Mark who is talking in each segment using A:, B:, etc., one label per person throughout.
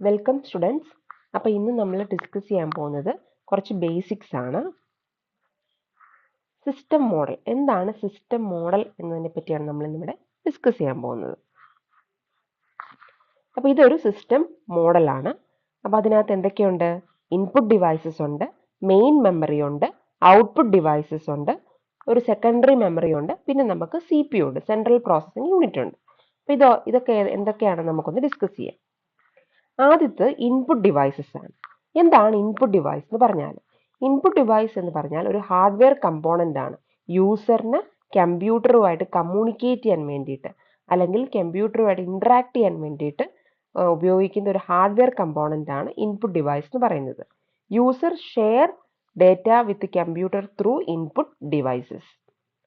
A: Welcome students. അപ്പോൾ ഇന്ന് നമ്മൾ ഡിസ്കസ് ചെയ്യാൻ പോകുന്നത് കുറച്ച് ബേസിക്സ് ആണ്. സിസ്റ്റം മോഡൽ എന്താണ്, സിസ്റ്റം മോഡൽ എന്നതിനെ പറ്റിയാണ് നമ്മൾ ഇന്നിവിടെ ഡിസ്കസ് ചെയ്യാൻ പോകുന്നത്. അപ്പോൾ ഇതൊരു സിസ്റ്റം മോഡലാണ്. അപ്പോൾ അതിനകത്ത് എന്തൊക്കെയുണ്ട്? ഇൻപുട്ട് ഡിവൈസസ് ഉണ്ട്, മെയിൻ മെമ്മറി ഉണ്ട്, ഔട്ട്പുട്ട് ഡിവൈസസ് ഉണ്ട്, ഒരു സെക്കൻഡറി മെമ്മറി ഉണ്ട്, പിന്നെ നമുക്ക് CPU ഉണ്ട്, സെൻട്രൽ പ്രോസസ്സിംഗ് യൂണിറ്റ് ഉണ്ട്. അപ്പോൾ ഇതൊക്കെ എന്തൊക്കെയാണ് നമുക്കൊന്ന് ഡിസ്കസ് ചെയ്യാം. ആദ്യത്തെ ഇൻപുട്ട് ഡിവൈസസ് ആണ്. എന്താണ് ഇൻപുട്ട് ഡിവൈസ് എന്ന് പറഞ്ഞാൽ? ഇൻപുട്ട് ഡിവൈസ് എന്ന് പറഞ്ഞാൽ ഒരു ഹാർഡ്വെയർ കമ്പോണന്റ് ആണ്. യൂസറിന് കമ്പ്യൂട്ടറുമായിട്ട് കമ്മ്യൂണിക്കേറ്റ് ചെയ്യാൻ വേണ്ടിയിട്ട് അല്ലെങ്കിൽ കമ്പ്യൂട്ടറുമായിട്ട് ഇന്ററാക്ട് ചെയ്യാൻ വേണ്ടിയിട്ട് ഉപയോഗിക്കുന്ന ഒരു ഹാർഡ്വെയർ കമ്പോണന്റ് ആണ് ഇൻപുട്ട് ഡിവൈസ് എന്ന് പറയുന്നത്. User share data with computer through input devices.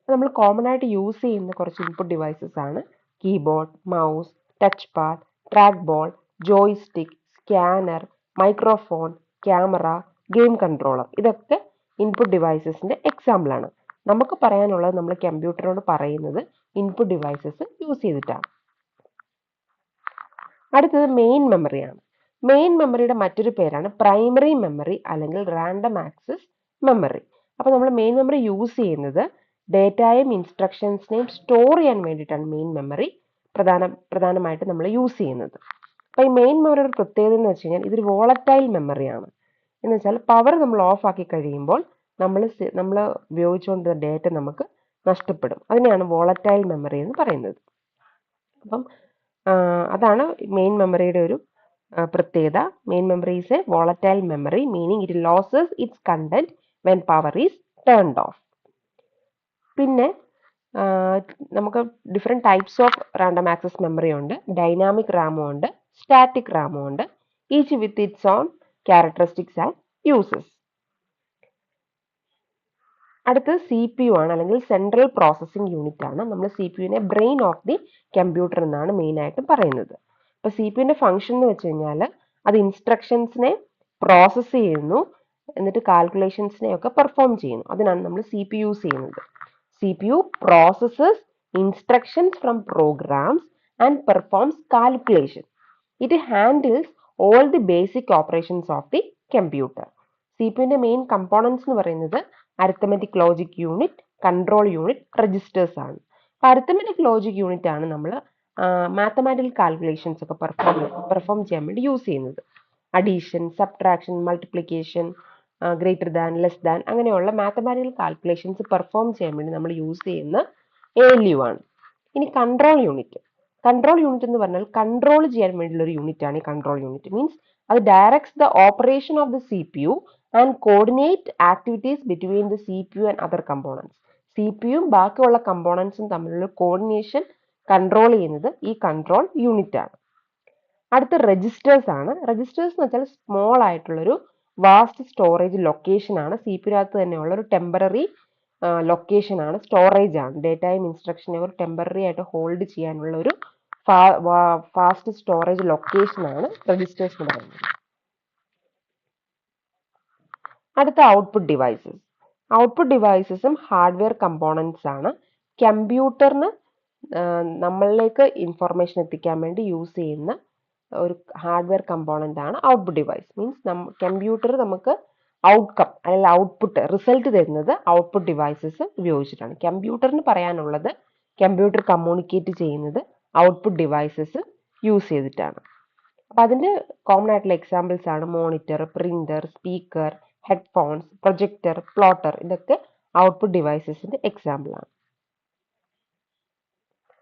A: നമ്മൾ കോമൺ ആയിട്ട് യൂസ് ചെയ്യുന്ന കുറച്ച് ഇൻപുട്ട് ഡിവൈസസ് ആണ് keyboard, mouse, touch pad, track ball, joystick, scanner, microphone, camera, game controller. ഇതൊക്കെ ഇൻപുട്ട് ഡിവൈസസിന്റെ എക്സാമ്പിൾ ആണ്. നമുക്ക് പറയാനുള്ളത് നമ്മൾ കമ്പ്യൂട്ടറിനോട് പറയുന്നത് ഇൻപുട്ട് ഡിവൈസസ് യൂസ് ചെയ്തിട്ടാണ്. അടുത്തത് മെയിൻ മെമ്മറിയാണ്. മെയിൻ മെമ്മറിയുടെ മറ്റൊരു പേരാണ് പ്രൈമറി മെമ്മറി അല്ലെങ്കിൽ റാൻഡം ആക്സസ് മെമ്മറി. അപ്പോൾ നമ്മൾ മെയിൻ മെമ്മറി യൂസ് ചെയ്യുന്നത് ഡേറ്റയും ഇൻസ്ട്രക്ഷൻസിനെയും സ്റ്റോർ ചെയ്യാൻ വേണ്ടിയിട്ടാണ് മെയിൻ മെമ്മറി പ്രധാനമായിട്ട് നമ്മൾ യൂസ് ചെയ്യുന്നത്. അപ്പോൾ ഈ മെയിൻ മെമ്മറിയുടെ പ്രത്യേകത എന്ന് വെച്ച് കഴിഞ്ഞാൽ ഇതൊരു വോളറ്റൈൽ മെമ്മറിയാണ്. എന്ന് വെച്ചാൽ പവർ നമ്മൾ ഓഫ് ആക്കി കഴിയുമ്പോൾ നമ്മൾ ഉപയോഗിച്ചുകൊണ്ടിരുന്ന ഡേറ്റ നമുക്ക് നഷ്ടപ്പെടും. അതിനെയാണ് വോളറ്റൈൽ മെമ്മറി എന്ന് പറയുന്നത്. അപ്പം അതാണ് മെയിൻ മെമ്മറിയുടെ ഒരു പ്രത്യേകത. Main memory is A volatile memory, meaning it losses it's content when power is turned of. പിന്നെ നമുക്ക് different types of random access memory ഉണ്ട്. ഡൈനാമിക് റാമും ഉണ്ട്, സ്റ്റാറ്റിക് റാമും ഉണ്ട്. Each with its on characteristics and uses. അടുത്തത് CPU ആണ്, അല്ലെങ്കിൽ സെൻട്രൽ പ്രോസസ്സിംഗ് യൂണിറ്റ് ആണ്. നമ്മൾ CPUവിനെ ബ്രെയിൻ ഓഫ് ദി കമ്പ്യൂട്ടർ എന്നാണ് മെയിൻ ആയിട്ട് പറയുന്നത്. അപ്പോൾ CPUവിന്റെ ഫംഗ്ഷൻ എന്ന് വെച്ച് കഴിഞ്ഞാൽ അത് ഇൻസ്ട്രക്ഷൻസിനെ പ്രോസസ്സ് ചെയ്യുന്നു, എന്നിട്ട് കാൽക്കുലേഷൻസിനെ ഒക്കെ പെർഫോം ചെയ്യുന്നു. അതിനാണ് നമ്മൾ CPU യൂസ് ചെയ്യുന്നത്. CPU processes instructions from programs and performs calculation. It handles all the basic operations of the computer. CPUവിന്റെ മെയിൻ കമ്പോണൻസ് എന്ന് പറയുന്നത് arithmetic logic unit, control unit, registers ആണ്. അപ്പോൾ അരിത്തമെറ്റിക് ലോജിക് യൂണിറ്റ് ആണ് നമ്മൾ മാത്തമാറ്റിക്കൽ കാൽക്കുലേഷൻസ് ഒക്കെ perform ചെയ്യാൻ വേണ്ടി യൂസ് ചെയ്യുന്നത്. Addition, subtraction, multiplication, greater than, less than, അങ്ങനെയുള്ള മാത്തമാറ്റിക്കൽ കാൽക്കുലേഷൻസ് പെർഫോം ചെയ്യാൻ വേണ്ടി നമ്മൾ യൂസ് ചെയ്യുന്ന ALU ആണ്. ഇനി കൺട്രോൾ യൂണിറ്റ് എന്ന് പറഞ്ഞാൽ കൺട്രോൾ ചെയ്യാൻ വേണ്ടിയുള്ള ഒരു യൂണിറ്റ് ആണ് ഈ കൺട്രോൾ യൂണിറ്റ്. മീൻസ് അത് directs the operation of the CPU and coordinate activities between the CPU and other components. CPUവും ബാക്കിയുള്ള കമ്പോണൻസും തമ്മിലുള്ള കോർഡിനേഷൻ കൺട്രോൾ ചെയ്യുന്നത് ഈ കൺട്രോൾ യൂണിറ്റ് ആണ്. അടുത്ത രജിസ്റ്റേഴ്സ് ആണ്. രജിസ്റ്റേഴ്സ് എന്ന് വെച്ചാൽ സ്മോൾ ആയിട്ടുള്ളൊരു വാസ്റ്റ് സ്റ്റോറേജ് ലൊക്കേഷൻ ആണ്. CPUവിനകത്ത് തന്നെയുള്ള ഒരു ടെമ്പററി ലൊക്കേഷൻ ആണ്, സ്റ്റോറേജ് ആണ്. ഡേറ്റയും ഇൻസ്ട്രക്ഷനെ ഒരു ടെമ്പററി ആയിട്ട് ഹോൾഡ് ചെയ്യാനുള്ള ഒരു ഫാസ്റ്റ് സ്റ്റോറേജ് ലൊക്കേഷൻ ആണ് രജിസ്റ്റേഴ്സ് എന്ന് പറയുന്നത്. അടുത്ത ഔട്ട്പുട്ട് ഡിവൈസസും ഹാർഡ്വെയർ കമ്പോണൻസ് ആണ്. കമ്പ്യൂട്ടറിന് നമ്മളിലേക്ക് ഇൻഫർമേഷൻ എത്തിക്കാൻ വേണ്ടി യൂസ് ചെയ്യുന്ന ഒരു ഹാർഡ്വെയർ കമ്പോണന്റ് ആണ് ഔട്ട്പുട്ട് ഡിവൈസ്. മീൻസ് കമ്പ്യൂട്ടർ നമുക്ക് ഔട്ട്കം അല്ലെങ്കിൽ ഔട്ട്പുട്ട് റിസൾട്ട് തരുന്നത് ഔട്ട്പുട്ട് ഡിവൈസസ് ഉപയോഗിച്ചിട്ടാണ്. കമ്പ്യൂട്ടറിന് പറയാനുള്ളത് കമ്പ്യൂട്ടർ കമ്മ്യൂണിക്കേറ്റ് ചെയ്യുന്നത് ഔട്ട്പുട്ട് ഡിവൈസസ് യൂസ് ചെയ്തിട്ടാണ്. അപ്പം അതിൻ്റെ കോമൺ ആയിട്ടുള്ള എക്സാമ്പിൾസ് ആണ് monitor, printer, speaker, headphones, projector, plotter. ഇതൊക്കെ ഔട്ട്പുട്ട് ഡിവൈസസിന്റെ എക്സാമ്പിൾ ആണ്.